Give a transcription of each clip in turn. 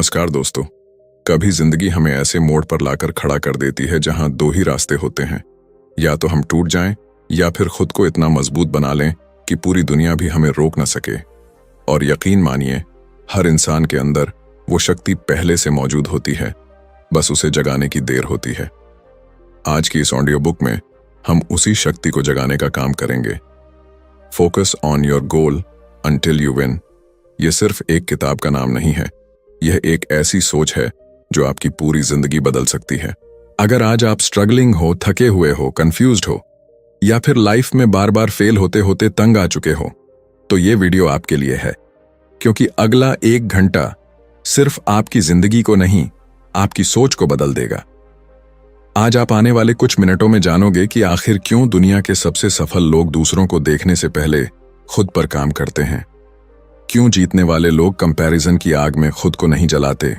नमस्कार दोस्तों। कभी जिंदगी हमें ऐसे मोड़ पर लाकर खड़ा कर देती है जहां दो ही रास्ते होते हैं, या तो हम टूट जाएं या फिर खुद को इतना मजबूत बना लें कि पूरी दुनिया भी हमें रोक न सके। और यकीन मानिए, हर इंसान के अंदर वो शक्ति पहले से मौजूद होती है, बस उसे जगाने की देर होती है। आज की इस ऑडियो बुक में हम उसी शक्ति को जगाने का काम करेंगे। Focus on your goal until you win. यह सिर्फ एक किताब का नाम नहीं है, यह एक ऐसी सोच है जो आपकी पूरी जिंदगी बदल सकती है। अगर आज आप स्ट्रगलिंग हो, थके हुए हो, कंफ्यूज्ड हो, या फिर लाइफ में बार बार फेल होते होते तंग आ चुके हो, तो ये वीडियो आपके लिए है। क्योंकि अगला 1 घंटा सिर्फ आपकी जिंदगी को नहीं, आपकी सोच को बदल देगा। आज आप आने वाले कुछ मिनटों में जानोगे कि आखिर क्यों दुनिया के सबसे सफल लोग दूसरों को देखने से पहले खुद पर काम करते हैं, क्यों जीतने वाले लोग कंपैरिजन की आग में खुद को नहीं जलाते,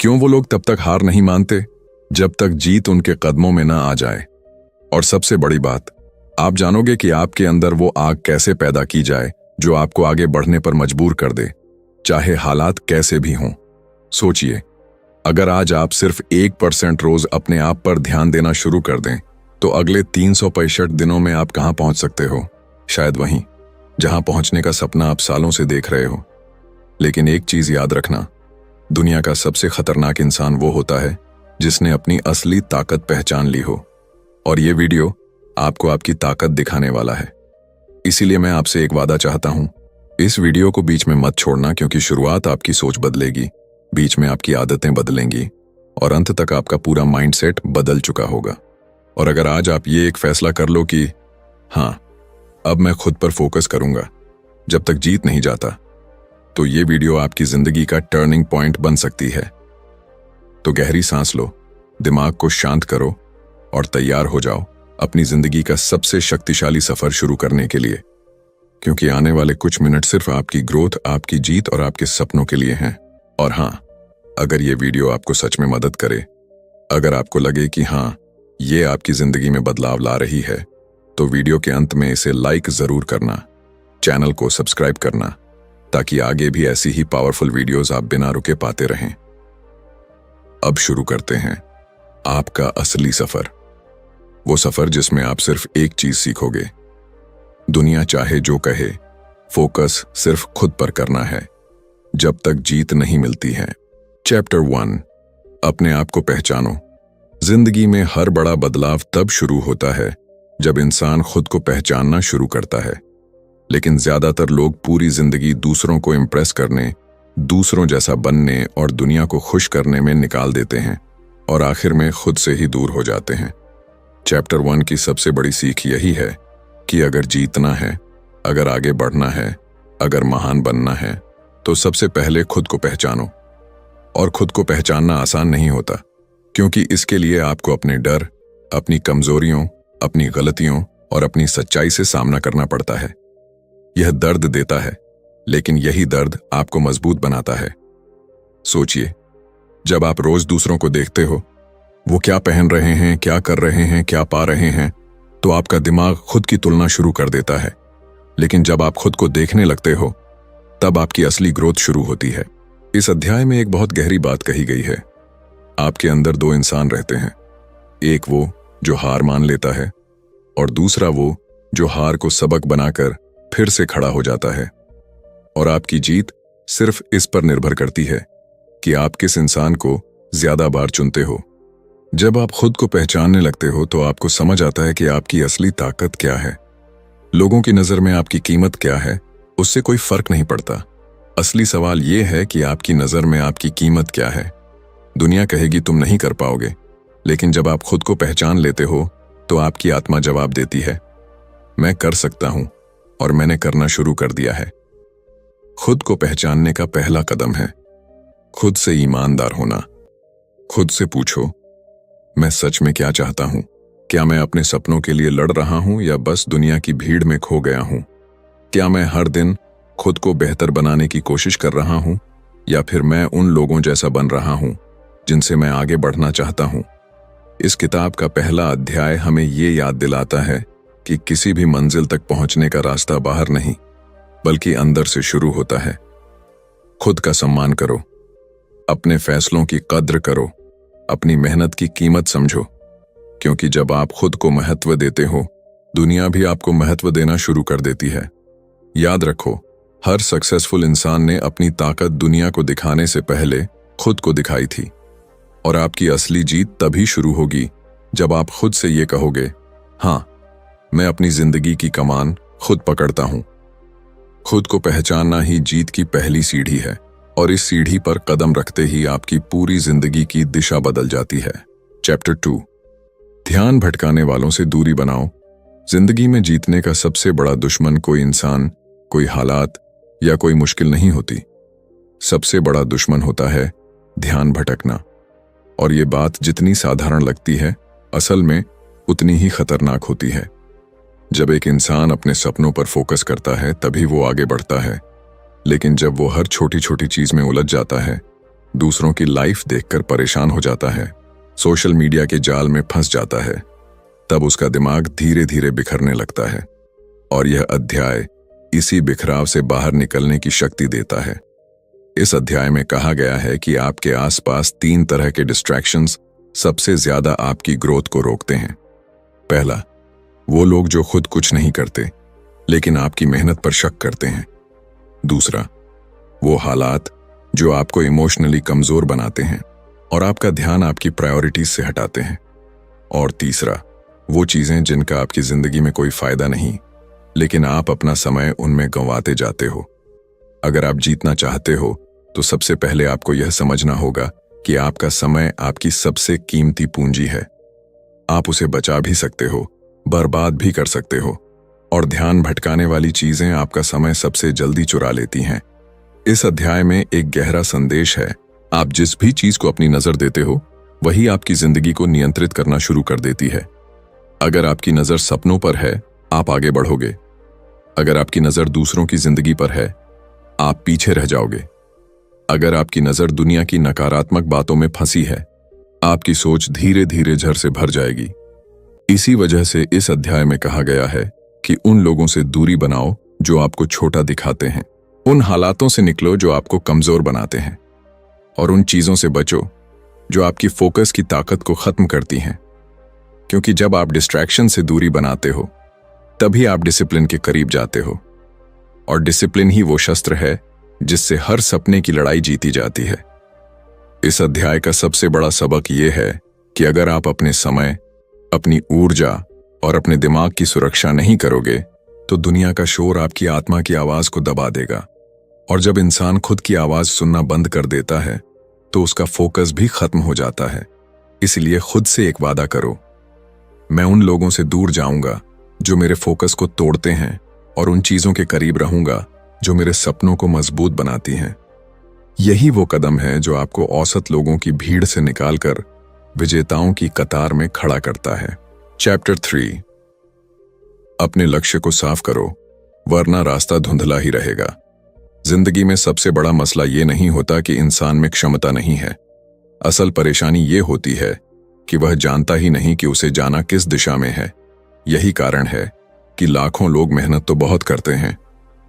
क्यों वो लोग तब तक हार नहीं मानते जब तक जीत उनके कदमों में ना आ जाए। और सबसे बड़ी बात, आप जानोगे कि आपके अंदर वो आग कैसे पैदा की जाए जो आपको आगे बढ़ने पर मजबूर कर दे, चाहे हालात कैसे भी हों। सोचिए, अगर आज आप सिर्फ 1% रोज अपने आप पर ध्यान देना शुरू कर दें, तो अगले 365 दिनों में आप कहां पहुंच सकते हो? शायद वहीं जहां पहुंचने का सपना आप सालों से देख रहे हो। लेकिन एक चीज याद रखना, दुनिया का सबसे खतरनाक इंसान वो होता है जिसने अपनी असली ताकत पहचान ली हो। और ये वीडियो आपको आपकी ताकत दिखाने वाला है। इसीलिए मैं आपसे एक वादा चाहता हूं, इस वीडियो को बीच में मत छोड़ना, क्योंकि शुरुआत आपकी सोच बदलेगी, बीच में आपकी आदतें बदलेंगी और अंत तक आपका पूरा माइंडसेट बदल चुका होगा। और अगर आज आप ये एक फैसला कर लो कि हाँ, अब मैं खुद पर फोकस करूंगा जब तक जीत नहीं जाता, तो ये वीडियो आपकी जिंदगी का टर्निंग पॉइंट बन सकती है। तो गहरी सांस लो, दिमाग को शांत करो और तैयार हो जाओ अपनी जिंदगी का सबसे शक्तिशाली सफर शुरू करने के लिए। क्योंकि आने वाले कुछ मिनट सिर्फ आपकी ग्रोथ, आपकी जीत और आपके सपनों के लिए हैं। और हाँ, अगर ये वीडियो आपको सच में मदद करे, अगर आपको लगे कि हाँ, ये आपकी जिंदगी में बदलाव ला रही है, तो वीडियो के अंत में इसे लाइक जरूर करना, चैनल को सब्सक्राइब करना, ताकि आगे भी ऐसी ही पावरफुल वीडियोस आप बिना रुके पाते रहें। अब शुरू करते हैं आपका असली सफर, वो सफर जिसमें आप सिर्फ एक चीज सीखोगे। दुनिया चाहे जो कहे, फोकस सिर्फ खुद पर करना है जब तक जीत नहीं मिलती है। चैप्टर 1, अपने आप को पहचानो। जिंदगी में हर बड़ा बदलाव तब शुरू होता है जब इंसान खुद को पहचानना शुरू करता है। लेकिन ज्यादातर लोग पूरी जिंदगी दूसरों को इम्प्रेस करने, दूसरों जैसा बनने और दुनिया को खुश करने में निकाल देते हैं और आखिर में खुद से ही दूर हो जाते हैं। चैप्टर 1 की सबसे बड़ी सीख यही है कि अगर जीतना है, अगर आगे बढ़ना है, अगर महान बनना है, तो सबसे पहले खुद को पहचानो। और खुद को पहचानना आसान नहीं होता, क्योंकि इसके लिए आपको अपने डर, अपनी कमजोरियों, अपनी गलतियों और अपनी सच्चाई से सामना करना पड़ता है। यह दर्द देता है, लेकिन यही दर्द आपको मजबूत बनाता है। सोचिए, जब आप रोज दूसरों को देखते हो, वो क्या पहन रहे हैं, क्या कर रहे हैं, क्या पा रहे हैं, तो आपका दिमाग खुद की तुलना शुरू कर देता है। लेकिन जब आप खुद को देखने लगते हो, तब आपकी असली ग्रोथ शुरू होती है। इस अध्याय में एक बहुत गहरी बात कही गई है। आपके अंदर 2 इंसान रहते हैं, एक वो जो हार मान लेता है और दूसरा वो जो हार को सबक बनाकर फिर से खड़ा हो जाता है। और आपकी जीत सिर्फ इस पर निर्भर करती है कि आप किस इंसान को ज्यादा बार चुनते हो। जब आप खुद को पहचानने लगते हो, तो आपको समझ आता है कि आपकी असली ताकत क्या है। लोगों की नजर में आपकी कीमत क्या है, उससे कोई फर्क नहीं पड़ता। असली सवाल यह है कि आपकी नजर में आपकी कीमत क्या है। दुनिया कहेगी तुम नहीं कर पाओगे, लेकिन जब आप खुद को पहचान लेते हो, तो आपकी आत्मा जवाब देती है, मैं कर सकता हूं, और मैंने करना शुरू कर दिया है। खुद को पहचानने का पहला कदम है खुद से ईमानदार होना। खुद से पूछो, मैं सच में क्या चाहता हूं? क्या मैं अपने सपनों के लिए लड़ रहा हूं या बस दुनिया की भीड़ में खो गया हूं? क्या मैं हर दिन खुद को बेहतर बनाने की कोशिश कर रहा हूं, या फिर मैं उन लोगों जैसा बन रहा हूं जिनसे मैं आगे बढ़ना चाहता हूं? इस किताब का पहला अध्याय हमें ये याद दिलाता है कि किसी भी मंजिल तक पहुंचने का रास्ता बाहर नहीं, बल्कि अंदर से शुरू होता है। खुद का सम्मान करो, अपने फैसलों की कद्र करो, अपनी मेहनत की कीमत समझो, क्योंकि जब आप खुद को महत्व देते हो, दुनिया भी आपको महत्व देना शुरू कर देती है। याद रखो, हर सक्सेसफुल इंसान ने अपनी ताकत दुनिया को दिखाने से पहले खुद को दिखाई थी। और आपकी असली जीत तभी शुरू होगी जब आप खुद से ये कहोगे, हाँ, मैं अपनी जिंदगी की कमान खुद पकड़ता हूं। खुद को पहचानना ही जीत की पहली सीढ़ी है, और इस सीढ़ी पर कदम रखते ही आपकी पूरी जिंदगी की दिशा बदल जाती है। चैप्टर 2, ध्यान भटकाने वालों से दूरी बनाओ। जिंदगी में जीतने का सबसे बड़ा दुश्मन कोई इंसान, कोई हालात या कोई मुश्किल नहीं होती। सबसे बड़ा दुश्मन होता है ध्यान भटकना। और ये बात जितनी साधारण लगती है, असल में उतनी ही खतरनाक होती है। जब एक इंसान अपने सपनों पर फोकस करता है तभी वो आगे बढ़ता है, लेकिन जब वो हर छोटी छोटी चीज में उलझ जाता है, दूसरों की लाइफ देखकर परेशान हो जाता है, सोशल मीडिया के जाल में फंस जाता है, तब उसका दिमाग धीरे धीरे बिखरने लगता है। और यह अध्याय इसी बिखराव से बाहर निकलने की शक्ति देता है। इस अध्याय में कहा गया है कि आपके आसपास 3 तरह के डिस्ट्रैक्शंस सबसे ज्यादा आपकी ग्रोथ को रोकते हैं। पहला, वो लोग जो खुद कुछ नहीं करते लेकिन आपकी मेहनत पर शक करते हैं। दूसरा, वो हालात जो आपको इमोशनली कमजोर बनाते हैं और आपका ध्यान आपकी प्रायोरिटीज से हटाते हैं। और तीसरा, वो चीजें जिनका आपकी जिंदगी में कोई फायदा नहीं, लेकिन आप अपना समय उनमें गंवाते जाते हो। अगर आप जीतना चाहते हो तो सबसे पहले आपको यह समझना होगा कि आपका समय आपकी सबसे कीमती पूंजी है। आप उसे बचा भी सकते हो, बर्बाद भी कर सकते हो, और ध्यान भटकाने वाली चीजें आपका समय सबसे जल्दी चुरा लेती हैं। इस अध्याय में एक गहरा संदेश है। आप जिस भी चीज को अपनी नजर देते हो, वही आपकी जिंदगी को नियंत्रित करना शुरू कर देती है। अगर आपकी नजर सपनों पर है, आप आगे बढ़ोगे। अगर आपकी नजर दूसरों की जिंदगी पर है, आप पीछे रह जाओगे। अगर आपकी नजर दुनिया की नकारात्मक बातों में फंसी है, आपकी सोच धीरे धीरे झर से भर जाएगी। इसी वजह से इस अध्याय में कहा गया है कि उन लोगों से दूरी बनाओ जो आपको छोटा दिखाते हैं। उन हालातों से निकलो जो आपको कमजोर बनाते हैं, और उन चीजों से बचो जो आपकी फोकस की ताकत को खत्म करती हैं। क्योंकि जब आप डिस्ट्रैक्शन से दूरी बनाते हो, तभी आप डिसिप्लिन के करीब जाते हो, और डिसिप्लिन ही वो शस्त्र है जिससे हर सपने की लड़ाई जीती जाती है। इस अध्याय का सबसे बड़ा सबक यह है कि अगर आप अपने समय, अपनी ऊर्जा और अपने दिमाग की सुरक्षा नहीं करोगे, तो दुनिया का शोर आपकी आत्मा की आवाज को दबा देगा। और जब इंसान खुद की आवाज सुनना बंद कर देता है, तो उसका फोकस भी खत्म हो जाता है। इसलिए खुद से एक वादा करो, मैं उन लोगों से दूर जाऊंगा जो मेरे फोकस को तोड़ते हैं, और उन चीजों के करीब रहूंगा जो मेरे सपनों को मजबूत बनाती हैं। यही वो कदम है जो आपको औसत लोगों की भीड़ से निकालकर विजेताओं की कतार में खड़ा करता है। चैप्टर 3, अपने लक्ष्य को साफ करो, वरना रास्ता धुंधला ही रहेगा। जिंदगी में सबसे बड़ा मसला ये नहीं होता कि इंसान में क्षमता नहीं है। असल परेशानी ये होती है कि वह जानता ही नहीं कि उसे जाना किस दिशा में है। यही कारण है कि लाखों लोग मेहनत तो बहुत करते हैं,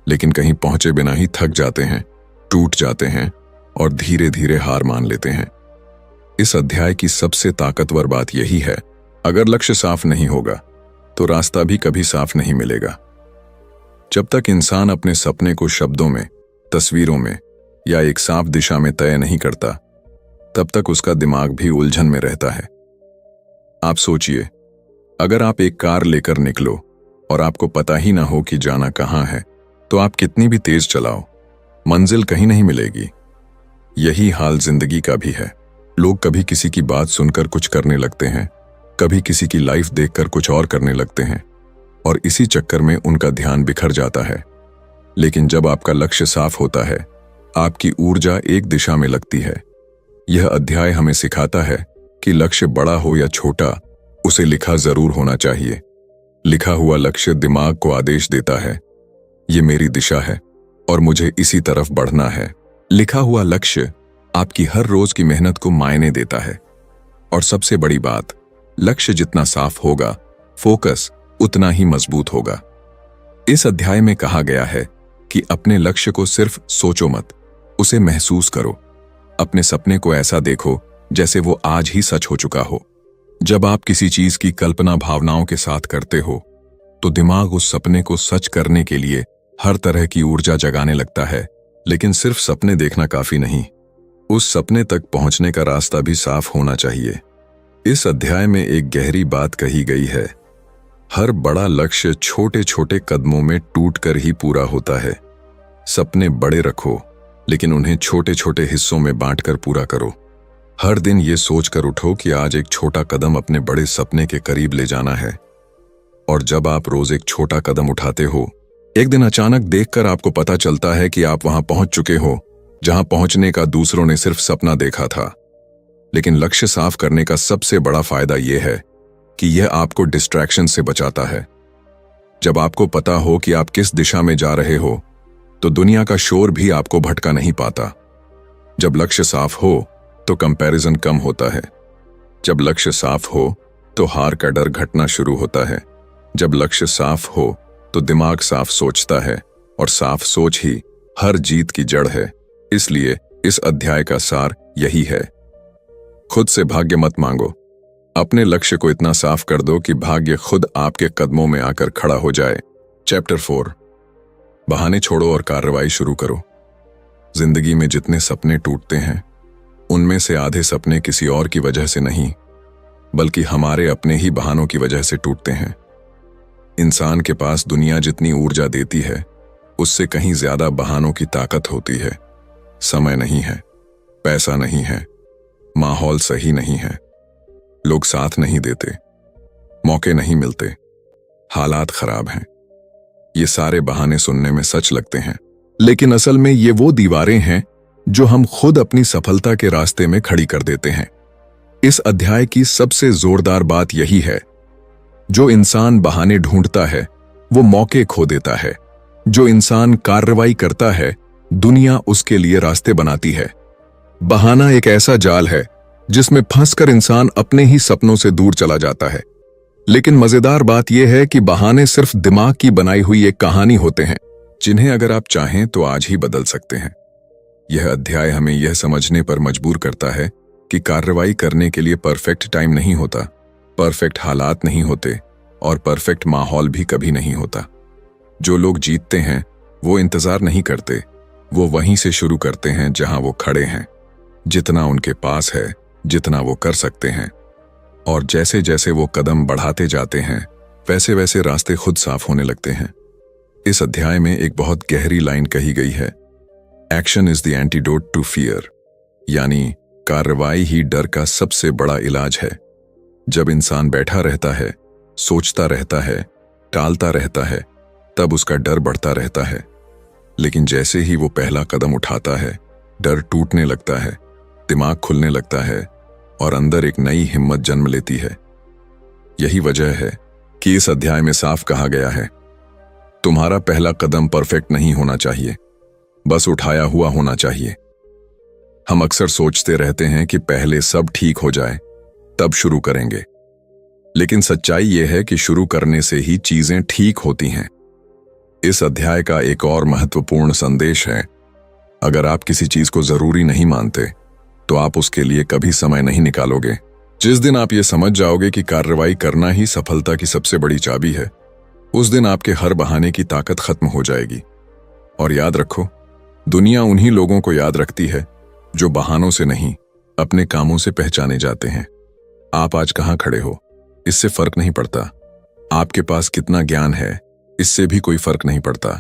लेकिन कहीं पहुंचे बिना ही थक जाते हैं, टूट जाते हैं और धीरे धीरे हार मान लेते हैं। इस अध्याय की सबसे ताकतवर बात यही है, अगर लक्ष्य साफ नहीं होगा तो रास्ता भी कभी साफ नहीं मिलेगा। जब तक इंसान अपने सपने को शब्दों में, तस्वीरों में या एक साफ दिशा में तय नहीं करता, तब तक उसका दिमाग भी उलझन में रहता है। आप सोचिए, अगर आप एक कार लेकर निकलो और आपको पता ही ना हो कि जाना कहां है, तो आप कितनी भी तेज चलाओ, मंजिल कहीं नहीं मिलेगी। यही हाल जिंदगी का भी है। लोग कभी किसी की बात सुनकर कुछ करने लगते हैं, कभी किसी की लाइफ देखकर कुछ और करने लगते हैं, और इसी चक्कर में उनका ध्यान बिखर जाता है। लेकिन जब आपका लक्ष्य साफ होता है, आपकी ऊर्जा एक दिशा में लगती है। यह अध्याय हमें सिखाता है कि लक्ष्य बड़ा हो या छोटा, उसे लिखा जरूर होना चाहिए। लिखा हुआ लक्ष्य दिमाग को आदेश देता है, ये मेरी दिशा है और मुझे इसी तरफ बढ़ना है। लिखा हुआ लक्ष्य आपकी हर रोज की मेहनत को मायने देता है। और सबसे बड़ी बात, लक्ष्य जितना साफ होगा, फोकस उतना ही मजबूत होगा। इस अध्याय में कहा गया है कि अपने लक्ष्य को सिर्फ सोचो मत, उसे महसूस करो। अपने सपने को ऐसा देखो जैसे वो आज ही सच हो चुका हो। जब आप किसी चीज की कल्पना भावनाओं के साथ करते हो तो दिमाग उस सपने को सच करने के लिए हर तरह की ऊर्जा जगाने लगता है। लेकिन सिर्फ सपने देखना काफी नहीं, उस सपने तक पहुंचने का रास्ता भी साफ होना चाहिए। इस अध्याय में एक गहरी बात कही गई है, हर बड़ा लक्ष्य छोटे छोटे कदमों में टूटकर ही पूरा होता है। सपने बड़े रखो, लेकिन उन्हें छोटे छोटे हिस्सों में बांटकर पूरा करो। हर दिन ये सोचकर उठो कि आज एक छोटा कदम अपने बड़े सपने के करीब ले जाना है। और जब आप रोज एक छोटा कदम उठाते हो, एक दिन अचानक देखकर आपको पता चलता है कि आप वहां पहुंच चुके हो जहां पहुंचने का दूसरों ने सिर्फ सपना देखा था। लेकिन लक्ष्य साफ करने का सबसे बड़ा फायदा यह है कि यह आपको डिस्ट्रैक्शन से बचाता है। जब आपको पता हो कि आप किस दिशा में जा रहे हो तो दुनिया का शोर भी आपको भटका नहीं पाता। जब लक्ष्य साफ हो तो कंपैरिजन कम होता है। जब लक्ष्य साफ हो तो हार का डर घटना शुरू होता है। जब लक्ष्य साफ हो तो दिमाग साफ सोचता है, और साफ सोच ही हर जीत की जड़ है। इसलिए इस अध्याय का सार यही है, खुद से भाग्य मत मांगो। अपने लक्ष्य को इतना साफ कर दो कि भाग्य खुद आपके कदमों में आकर खड़ा हो जाए। चैप्टर 4, बहाने छोड़ो और कार्रवाई शुरू करो। जिंदगी में जितने सपने टूटते हैं उनमें से आधे सपने किसी और की वजह से नहीं, बल्कि हमारे अपने ही बहानों की वजह से टूटते हैं। इंसान के पास दुनिया जितनी ऊर्जा देती है उससे कहीं ज्यादा बहानों की ताकत होती है। समय नहीं है, पैसा नहीं है, माहौल सही नहीं है, लोग साथ नहीं देते, मौके नहीं मिलते, हालात खराब हैं। ये सारे बहाने सुनने में सच लगते हैं, लेकिन असल में ये वो दीवारें हैं जो हम खुद अपनी सफलता के रास्ते में खड़ी कर देते हैं। इस अध्याय की सबसे जोरदार बात यही है, जो इंसान बहाने ढूंढता है वो मौके खो देता है। जो इंसान कार्रवाई करता है दुनिया उसके लिए रास्ते बनाती है। बहाना एक ऐसा जाल है जिसमें फंसकर इंसान अपने ही सपनों से दूर चला जाता है। लेकिन मजेदार बात यह है कि बहाने सिर्फ दिमाग की बनाई हुई एक कहानी होते हैं, जिन्हें अगर आप चाहें तो आज ही बदल सकते हैं। यह अध्याय हमें यह समझने पर मजबूर करता है कि कार्रवाई करने के लिए परफेक्ट टाइम नहीं होता, परफेक्ट हालात नहीं होते, और परफेक्ट माहौल भी कभी नहीं होता। जो लोग जीतते हैं वो इंतजार नहीं करते, वो वहीं से शुरू करते हैं जहां वो खड़े हैं, जितना उनके पास है, जितना वो कर सकते हैं। और जैसे जैसे वो कदम बढ़ाते जाते हैं वैसे वैसे रास्ते खुद साफ होने लगते हैं। इस अध्याय में एक बहुत गहरी लाइन कही गई है, action is the antidote to fear, यानी कार्रवाई ही डर का सबसे बड़ा इलाज है। जब इंसान बैठा रहता है, सोचता रहता है, टालता रहता है, तब उसका डर बढ़ता रहता है। लेकिन जैसे ही वो पहला कदम उठाता है, डर टूटने लगता है, दिमाग खुलने लगता है और अंदर एक नई हिम्मत जन्म लेती है। यही वजह है कि इस अध्याय में साफ कहा गया है, तुम्हारा पहला कदम परफेक्ट नहीं होना चाहिए, बस उठाया हुआ होना चाहिए। हम अक्सर सोचते रहते हैं कि पहले सब ठीक हो जाए तब शुरू करेंगे, लेकिन सच्चाई यह है कि शुरू करने से ही चीजें ठीक होती हैं। इस अध्याय का एक और महत्वपूर्ण संदेश है, अगर आप किसी चीज को जरूरी नहीं मानते तो आप उसके लिए कभी समय नहीं निकालोगे। जिस दिन आप ये समझ जाओगे कि कार्रवाई करना ही सफलता की सबसे बड़ी चाबी है, उस दिन आपके हर बहाने की ताकत खत्म हो जाएगी। और याद रखो, दुनिया उन्हीं लोगों को याद रखती है जो बहानों से नहीं, अपने कामों से पहचाने जाते हैं। आप आज कहां खड़े हो इससे फर्क नहीं पड़ता, आपके पास कितना ज्ञान है इससे भी कोई फर्क नहीं पड़ता।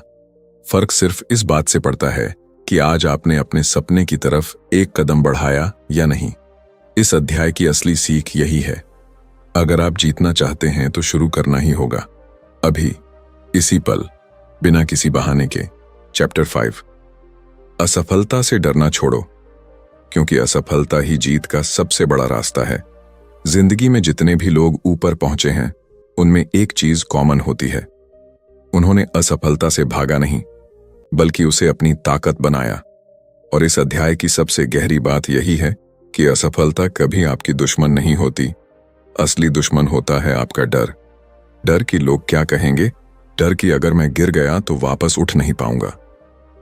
फर्क सिर्फ इस बात से पड़ता है कि आज आपने अपने सपने की तरफ एक कदम बढ़ाया या नहीं। इस अध्याय की असली सीख यही है, अगर आप जीतना चाहते हैं तो शुरू करना ही होगा, अभी, इसी पल, बिना किसी बहाने के। चैप्टर 5, असफलता से डरना छोड़ो, क्योंकि असफलता ही जीत का सबसे बड़ा रास्ता है। जिंदगी में जितने भी लोग ऊपर पहुंचे हैं उनमें एक चीज कॉमन होती है, उन्होंने असफलता से भागा नहीं बल्कि उसे अपनी ताकत बनाया। और इस अध्याय की सबसे गहरी बात यही है कि असफलता कभी आपकी दुश्मन नहीं होती, असली दुश्मन होता है आपका डर। डर कि लोग क्या कहेंगे, डर कि अगर मैं गिर गया तो वापस उठ नहीं पाऊंगा,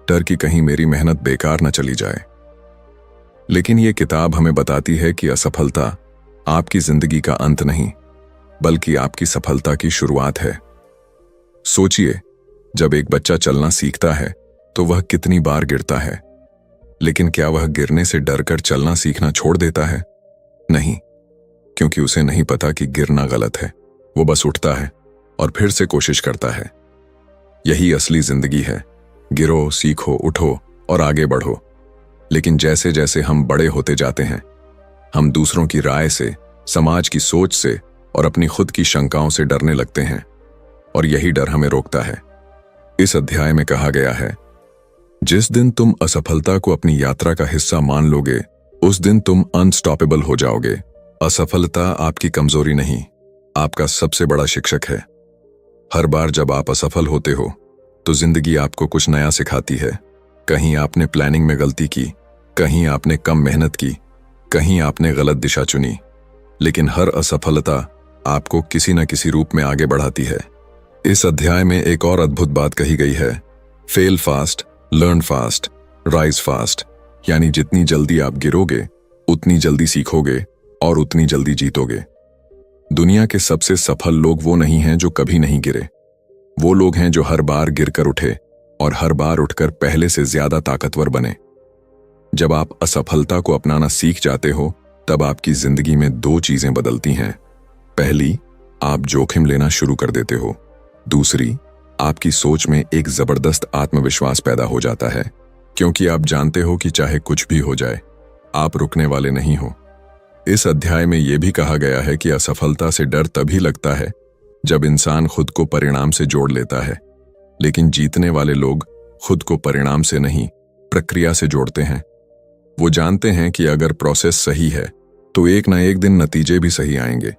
डर कि कहीं मेरी मेहनत बेकार न चली जाए। लेकिन ये किताब हमें बताती है कि असफलता आपकी जिंदगी का अंत नहीं, बल्कि आपकी सफलता की शुरुआत है। सोचिए, जब एक बच्चा चलना सीखता है तो वह कितनी बार गिरता है, लेकिन क्या वह गिरने से डरकर चलना सीखना छोड़ देता है? नहीं, क्योंकि उसे नहीं पता कि गिरना गलत है। वो बस उठता है और फिर से कोशिश करता है। यही असली जिंदगी है। गिरो, सीखो, उठो और आगे बढ़ो। लेकिन जैसे जैसे हम बड़े होते जाते हैं, हम दूसरों की राय से, समाज की सोच से और अपनी खुद की शंकाओं से डरने लगते हैं, और यही डर हमें रोकता है। इस अध्याय में कहा गया है, जिस दिन तुम असफलता को अपनी यात्रा का हिस्सा मान लोगे, उस दिन तुम अनस्टॉपेबल हो जाओगे। असफलता आपकी कमजोरी नहीं, आपका सबसे बड़ा शिक्षक है। हर बार जब आप असफल होते हो तो जिंदगी आपको कुछ नया सिखाती है। कहीं आपने प्लानिंग में गलती की, कहीं आपने कम मेहनत की, कहीं आपने गलत दिशा चुनी, लेकिन हर असफलता आपको किसी न किसी रूप में आगे बढ़ाती है। इस अध्याय में एक और अद्भुत बात कही गई है, fail fast, learn fast, rise fast. यानी जितनी जल्दी आप गिरोगे, उतनी जल्दी सीखोगे और उतनी जल्दी जीतोगे। दुनिया के सबसे सफल लोग वो नहीं हैं जो कभी नहीं गिरे। वो लोग हैं जो हर बार गिरकर उठे और हर बार उठकर पहले से ज्यादा ताकतवर बने। जब आप असफलता को अपनाना सीख जाते हो, तब आपकी जिंदगी में दो चीजें बदलती हैं। पहली, आप जोखिम लेना शुरू कर देते हो। दूसरी, आपकी सोच में एक जबरदस्त आत्मविश्वास पैदा हो जाता है, क्योंकि आप जानते हो कि चाहे कुछ भी हो जाए, आप रुकने वाले नहीं हो। इस अध्याय में यह भी कहा गया है कि असफलता से डर तभी लगता है जब इंसान खुद को परिणाम से जोड़ लेता है, लेकिन जीतने वाले लोग खुद को परिणाम से नहीं, प्रक्रिया से जोड़ते हैं। वो जानते हैं कि अगर प्रोसेस सही है तो एक ना एक दिन नतीजे भी सही आएंगे।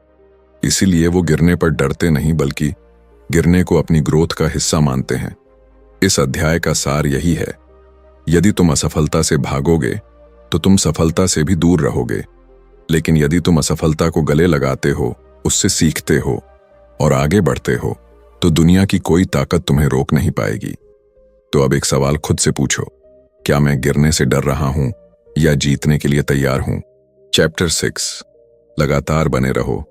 इसीलिए वो गिरने पर डरते नहीं, बल्कि गिरने को अपनी ग्रोथ का हिस्सा मानते हैं। इस अध्याय का सार यही है, यदि तुम असफलता से भागोगे तो तुम सफलता से भी दूर रहोगे, लेकिन यदि तुम असफलता को गले लगाते हो, उससे सीखते हो और आगे बढ़ते हो, तो दुनिया की कोई ताकत तुम्हें रोक नहीं पाएगी। तो अब एक सवाल खुद से पूछो, क्या मैं गिरने से डर रहा हूं या जीतने के लिए तैयार हूं? चैप्टर 6, लगातार बने रहो,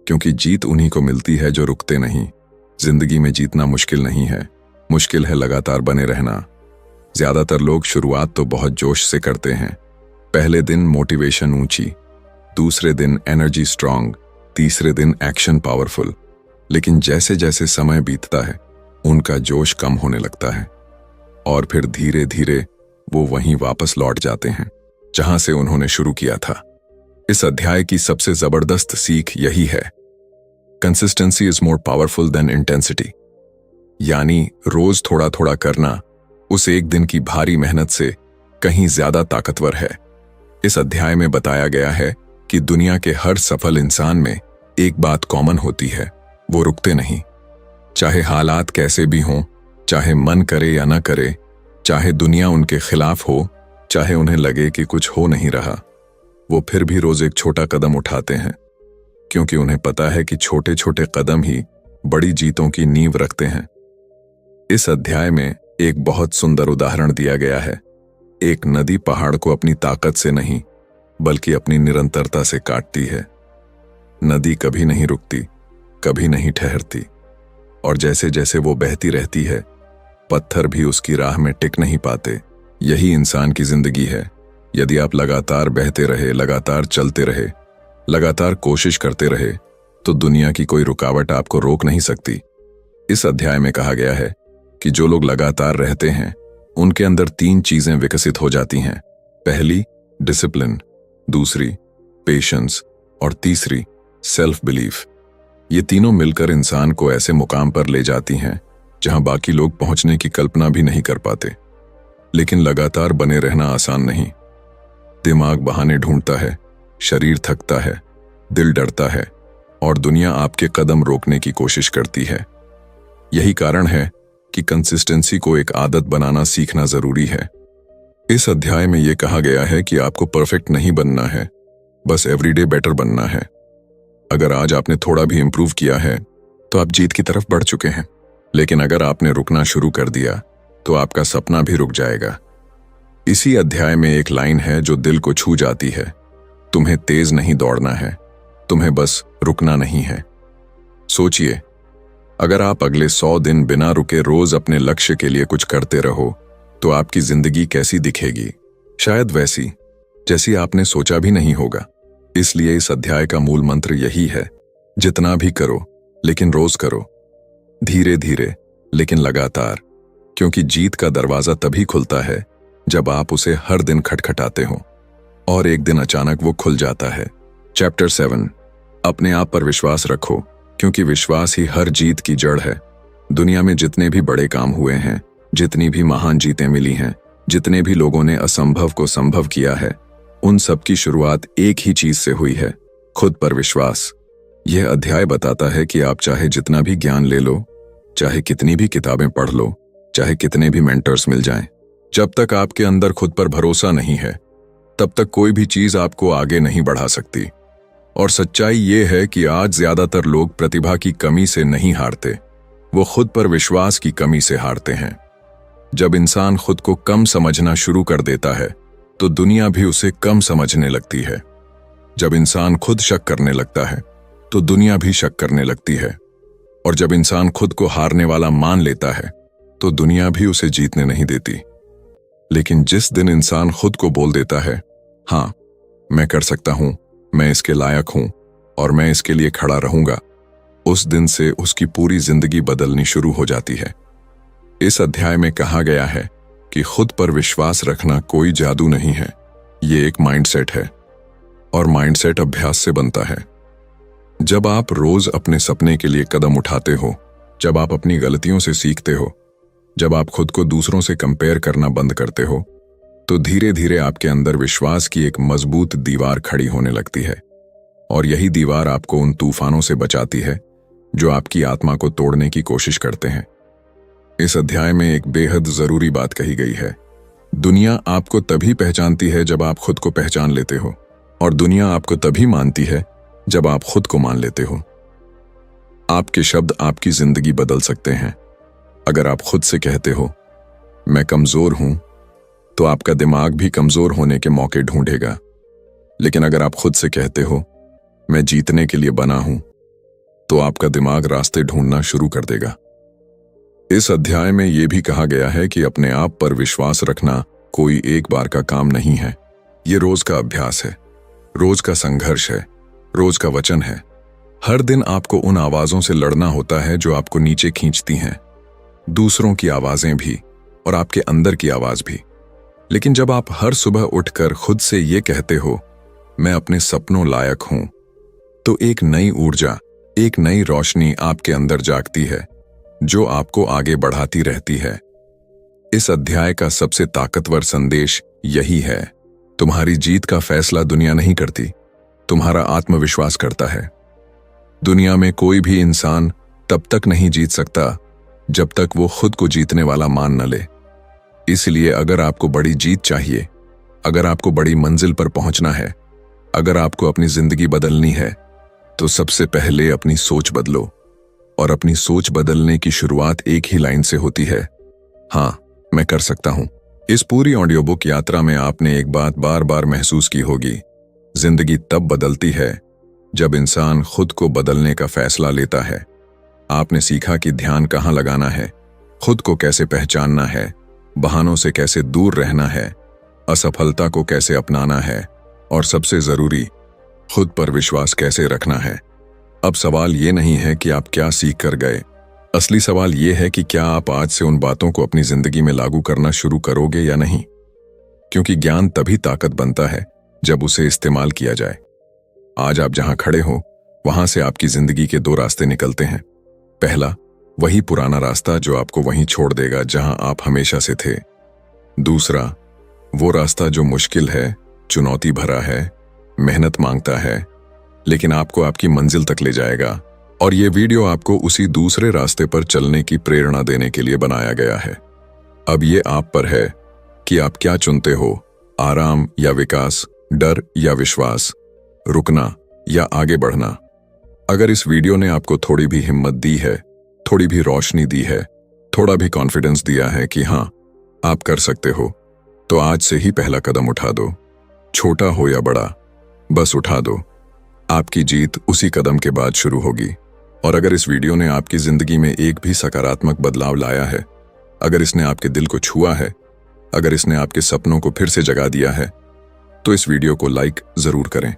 क्योंकि जीत उन्हीं को मिलती है जो रुकते नहीं। जिंदगी में जीतना मुश्किल नहीं है, मुश्किल है लगातार बने रहना। ज्यादातर लोग शुरुआत तो बहुत जोश से करते हैं। पहले दिन मोटिवेशन ऊंची, दूसरे दिन एनर्जी स्ट्रांग, तीसरे दिन एक्शन पावरफुल। लेकिन जैसे जैसे समय बीतता है, उनका जोश कम होने लगता है और फिर धीरे धीरे वो वहीं वापस लौट जाते हैं जहां से उन्होंने शुरू किया था। इस अध्याय की सबसे जबरदस्त सीख यही है, consistency is more powerful than intensity. यानी रोज थोड़ा थोड़ा करना उस एक दिन की भारी मेहनत से कहीं ज्यादा ताकतवर है। इस अध्याय में बताया गया है कि दुनिया के हर सफल इंसान में एक बात कॉमन होती है, वो रुकते नहीं। चाहे हालात कैसे भी हों, चाहे मन करे या न करे, चाहे दुनिया उनके खिलाफ हो, चाहे उन्हें लगे कि कुछ हो नहीं रहा, वो फिर भी रोज एक छोटा कदम उठाते हैं, क्योंकि उन्हें पता है कि छोटे छोटे कदम ही बड़ी जीतों की नींव रखते हैं। इस अध्याय में एक बहुत सुंदर उदाहरण दिया गया है। एक नदी पहाड़ को अपनी ताकत से नहीं, बल्कि अपनी निरंतरता से काटती है। नदी कभी नहीं रुकती, कभी नहीं ठहरती, और जैसे जैसे वो बहती रहती है, पत्थर भी उसकी राह में टिक नहीं पाते। यही इंसान की जिंदगी है। यदि आप लगातार बहते रहे, लगातार चलते रहे, लगातार कोशिश करते रहे, तो दुनिया की कोई रुकावट आपको रोक नहीं सकती। इस अध्याय में कहा गया है कि जो लोग लगातार रहते हैं, उनके अंदर 3 चीजें विकसित हो जाती हैं। पहली, डिसिप्लिन, दूसरी, पेशेंस और तीसरी, सेल्फ बिलीफ। ये तीनों मिलकर इंसान को ऐसे मुकाम पर ले जाती हैं जहां बाकी लोग पहुंचने की कल्पना भी नहीं कर पाते। लेकिन लगातार बने रहना आसान नहीं। दिमाग बहाने ढूंढता है, शरीर थकता है, दिल डरता है और दुनिया आपके कदम रोकने की कोशिश करती है। यही कारण है कि कंसिस्टेंसी को एक आदत बनाना सीखना जरूरी है। इस अध्याय में यह कहा गया है कि आपको परफेक्ट नहीं बनना है, बस एवरीडे बेटर बनना है। अगर आज आपने थोड़ा भी इंप्रूव किया है तो आप जीत की तरफ बढ़ चुके हैं। लेकिन अगर आपने रुकना शुरू कर दिया तो आपका सपना भी रुक जाएगा। इसी अध्याय में एक लाइन है जो दिल को छू जाती है। तुम्हें तेज नहीं दौड़ना है, तुम्हें बस रुकना नहीं है। सोचिए, अगर आप अगले 100 दिन बिना रुके रोज अपने लक्ष्य के लिए कुछ करते रहो तो आपकी जिंदगी कैसी दिखेगी? शायद वैसी जैसी आपने सोचा भी नहीं होगा। इसलिए इस अध्याय का मूल मंत्र यही है, जितना भी करो लेकिन रोज करो, धीरे धीरे लेकिन लगातार, क्योंकि जीत का दरवाजा तभी खुलता है जब आप उसे हर दिन खटखटाते हो और एक दिन अचानक वो खुल जाता है। चैप्टर 7, अपने आप पर विश्वास रखो, क्योंकि विश्वास ही हर जीत की जड़ है। दुनिया में जितने भी बड़े काम हुए हैं, जितनी भी महान जीतें मिली हैं, जितने भी लोगों ने असंभव को संभव किया है, उन सब की शुरुआत एक ही चीज से हुई है, खुद पर विश्वास। यह अध्याय बताता है कि आप चाहे जितना भी ज्ञान ले लो, चाहे कितनी भी किताबें पढ़ लो, चाहे कितने भी मेंटर्स मिल जाएं, जब तक आपके अंदर खुद पर भरोसा नहीं है, तब तक कोई भी चीज आपको आगे नहीं बढ़ा सकती। और सच्चाई ये है कि आज ज्यादातर लोग प्रतिभा की कमी से नहीं हारते, वो खुद पर विश्वास की कमी से हारते हैं। जब इंसान खुद को कम समझना शुरू कर देता है तो दुनिया भी उसे कम समझने लगती है। जब इंसान खुद शक करने लगता है तो दुनिया भी शक करने लगती है। और जब इंसान खुद को हारने वाला मान लेता है तो दुनिया भी उसे जीतने नहीं देती। लेकिन जिस दिन इंसान खुद को बोल देता है, हाँ मैं कर सकता हूं, मैं इसके लायक हूं और मैं इसके लिए खड़ा रहूंगा, उस दिन से उसकी पूरी जिंदगी बदलनी शुरू हो जाती है। इस अध्याय में कहा गया है कि खुद पर विश्वास रखना कोई जादू नहीं है, ये एक माइंडसेट है और माइंडसेट अभ्यास से बनता है। जब आप रोज अपने सपने के लिए कदम उठाते हो, जब आप अपनी गलतियों से सीखते हो, जब आप खुद को दूसरों से कंपेयर करना बंद करते हो, तो धीरे धीरे आपके अंदर विश्वास की एक मजबूत दीवार खड़ी होने लगती है। और यही दीवार आपको उन तूफानों से बचाती है जो आपकी आत्मा को तोड़ने की कोशिश करते हैं। इस अध्याय में एक बेहद जरूरी बात कही गई है। दुनिया आपको तभी पहचानती है जब आप खुद को पहचान लेते हो, और दुनिया आपको तभी मानती है जब आप खुद को मान लेते हो। आपके शब्द आपकी जिंदगी बदल सकते हैं। अगर आप खुद से कहते हो मैं कमजोर हूं, तो आपका दिमाग भी कमजोर होने के मौके ढूंढेगा। लेकिन अगर आप खुद से कहते हो मैं जीतने के लिए बना हूं, तो आपका दिमाग रास्ते ढूंढना शुरू कर देगा। इस अध्याय में यह भी कहा गया है कि अपने आप पर विश्वास रखना कोई एक बार का काम नहीं है, ये रोज का अभ्यास है, रोज का संघर्ष है, रोज का वचन है। हर दिन आपको उन आवाजों से लड़ना होता है जो आपको नीचे खींचती हैं, दूसरों की आवाजें भी और आपके अंदर की आवाज भी। लेकिन जब आप हर सुबह उठकर खुद से ये कहते हो मैं अपने सपनों लायक हूं, तो एक नई ऊर्जा, एक नई रोशनी आपके अंदर जागती है जो आपको आगे बढ़ाती रहती है। इस अध्याय का सबसे ताकतवर संदेश यही है, तुम्हारी जीत का फैसला दुनिया नहीं करती, तुम्हारा आत्मविश्वास करता है। दुनिया में कोई भी इंसान तब तक नहीं जीत सकता जब तक वो खुद को जीतने वाला मान न ले। इसलिए अगर आपको बड़ी जीत चाहिए, अगर आपको बड़ी मंजिल पर पहुंचना है, अगर आपको अपनी जिंदगी बदलनी है, तो सबसे पहले अपनी सोच बदलो। और अपनी सोच बदलने की शुरुआत एक ही लाइन से होती है, हाँ मैं कर सकता हूं। इस पूरी ऑडियो बुक यात्रा में आपने एक बात बार बार महसूस की होगी, जिंदगी तब बदलती है जब इंसान खुद को बदलने का फैसला लेता है। आपने सीखा कि ध्यान कहाँ लगाना है, खुद को कैसे पहचानना है, बहानों से कैसे दूर रहना है, असफलता को कैसे अपनाना है और सबसे जरूरी, खुद पर विश्वास कैसे रखना है। अब सवाल ये नहीं है कि आप क्या सीख कर गए, असली सवाल ये है कि क्या आप आज से उन बातों को अपनी जिंदगी में लागू करना शुरू करोगे या नहीं। क्योंकि ज्ञान तभी ताकत बनता है जब उसे इस्तेमाल किया जाए। आज आप जहां खड़े हो वहां से आपकी जिंदगी के 2 रास्ते निकलते हैं। पहला, वही पुराना रास्ता जो आपको वहीं छोड़ देगा जहां आप हमेशा से थे। दूसरा, वो रास्ता जो मुश्किल है, चुनौती भरा है, मेहनत मांगता है, लेकिन आपको आपकी मंजिल तक ले जाएगा। और ये वीडियो आपको उसी दूसरे रास्ते पर चलने की प्रेरणा देने के लिए बनाया गया है। अब ये आप पर है कि आप क्या चुनते हो, आराम या विकास, डर या विश्वास, रुकना या आगे बढ़ना। अगर इस वीडियो ने आपको थोड़ी भी हिम्मत दी है, थोड़ी भी रोशनी दी है, थोड़ा भी कॉन्फिडेंस दिया है कि हाँ आप कर सकते हो, तो आज से ही पहला कदम उठा दो। छोटा हो या बड़ा, बस उठा दो। आपकी जीत उसी कदम के बाद शुरू होगी। और अगर इस वीडियो ने आपकी जिंदगी में एक भी सकारात्मक बदलाव लाया है, अगर इसने आपके दिल को छुआ है, अगर इसने आपके सपनों को फिर से जगा दिया है, तो इस वीडियो को लाइक जरूर करें।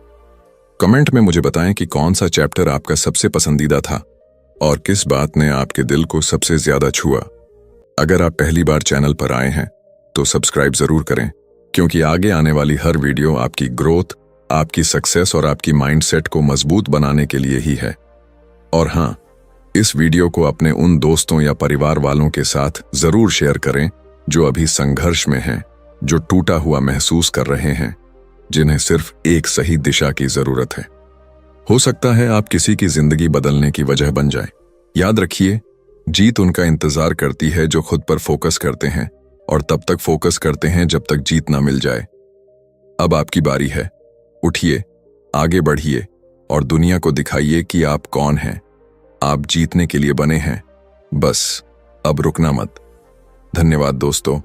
कमेंट में मुझे बताएं कि कौन सा चैप्टर आपका सबसे पसंदीदा था और किस बात ने आपके दिल को सबसे ज्यादा छुआ। अगर आप पहली बार चैनल पर आए हैं तो सब्सक्राइब जरूर करें, क्योंकि आगे आने वाली हर वीडियो आपकी ग्रोथ, आपकी सक्सेस और आपकी माइंडसेट को मजबूत बनाने के लिए ही है। और हाँ, इस वीडियो को अपने उन दोस्तों या परिवार वालों के साथ जरूर शेयर करें जो अभी संघर्ष में हैं, जो टूटा हुआ महसूस कर रहे हैं, जिन्हें सिर्फ एक सही दिशा की जरूरत है। हो सकता है आप किसी की जिंदगी बदलने की वजह बन जाए। याद रखिए, जीत उनका इंतजार करती है जो खुद पर फोकस करते हैं, और तब तक फोकस करते हैं जब तक जीत ना मिल जाए। अब आपकी बारी है। उठिए, आगे बढ़िए और दुनिया को दिखाइए कि आप कौन हैं। आप जीतने के लिए बने हैं, बस अब रुकना मत। धन्यवाद दोस्तों।